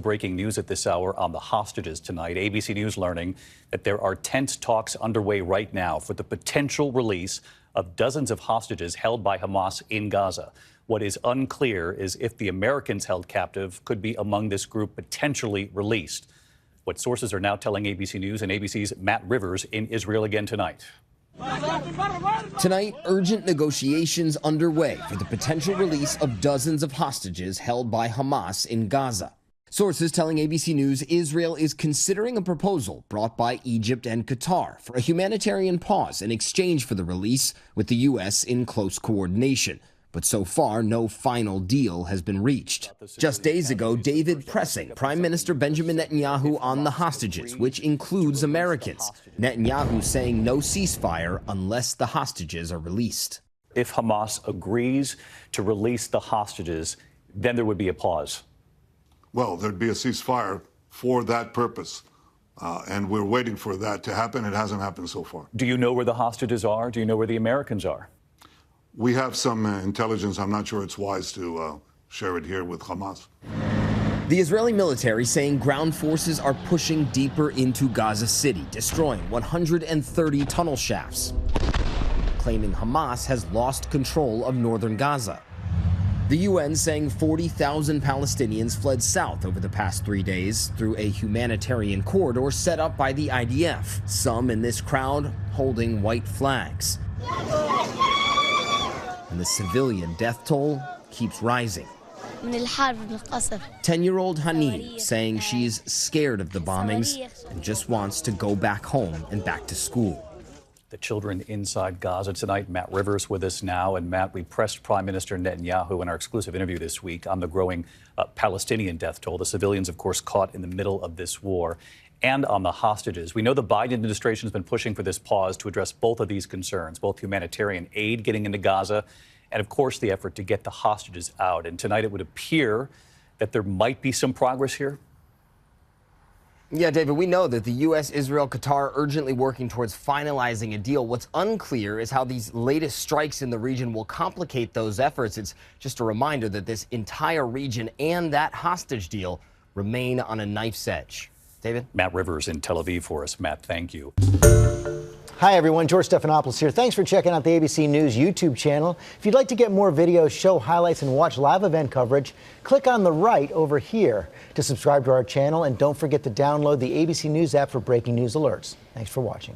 Breaking news at this hour on the hostages tonight. ABC News learning that there are tense talks underway right now for the potential release of dozens of hostages held by Hamas in Gaza. What is unclear is if the Americans held captive could be among this group potentially released. What sources are now telling ABC News and ABC's Matt Rivers in Israel again tonight. Tonight, urgent negotiations underway for the potential release of dozens of hostages held by Hamas in Gaza. Sources telling ABC News Israel is considering a proposal brought by Egypt and Qatar for a humanitarian pause in exchange for the release, with the U.S. in close coordination. But so far, no final deal has been reached. Just days ago, David pressing Prime Minister Benjamin Netanyahu on the hostages, which includes Americans. Netanyahu saying no ceasefire unless the hostages are released. If Hamas agrees to release the hostages, then there would be a pause. Well, there'd be a ceasefire for that purpose, and we're waiting for that to happen. It hasn't happened so far. Do you know where the hostages are? Do you know where the Americans are? We have some intelligence. I'm not sure it's wise to share it here with Hamas. The Israeli military saying ground forces are pushing deeper into Gaza City, destroying 130 tunnel shafts, claiming Hamas has lost control of northern Gaza. The UN saying 40,000 Palestinians fled south over the past 3 days through a humanitarian corridor set up by the IDF, some in this crowd holding white flags. And the civilian death toll keeps rising. 10-year-old Hani saying she's scared of the bombings and just wants to go back home and back to school. The children inside Gaza tonight. Matt Rivers with us now. And Matt, we pressed Prime Minister Netanyahu in our exclusive interview this week on the growing Palestinian death toll. The civilians, of course, caught in the middle of this war, and on the hostages. We know the Biden administration has been pushing for this pause to address both of these concerns, both humanitarian aid getting into Gaza and, of course, the effort to get the hostages out. And tonight it would appear that there might be some progress here. Yeah, David, we know that the U.S., Israel, Qatar are urgently working towards finalizing a deal. What's unclear is how these latest strikes in the region will complicate those efforts. It's just a reminder that this entire region and that hostage deal remain on a knife's edge. David? Matt Rivers in Tel Aviv for us. Matt, thank you. Hi, everyone. George Stephanopoulos here. Thanks for checking out the ABC News YouTube channel. If you'd like to get more videos, show highlights, and watch live event coverage, click on the right over here to subscribe to our channel. And don't forget to download the ABC News app for breaking news alerts. Thanks for watching.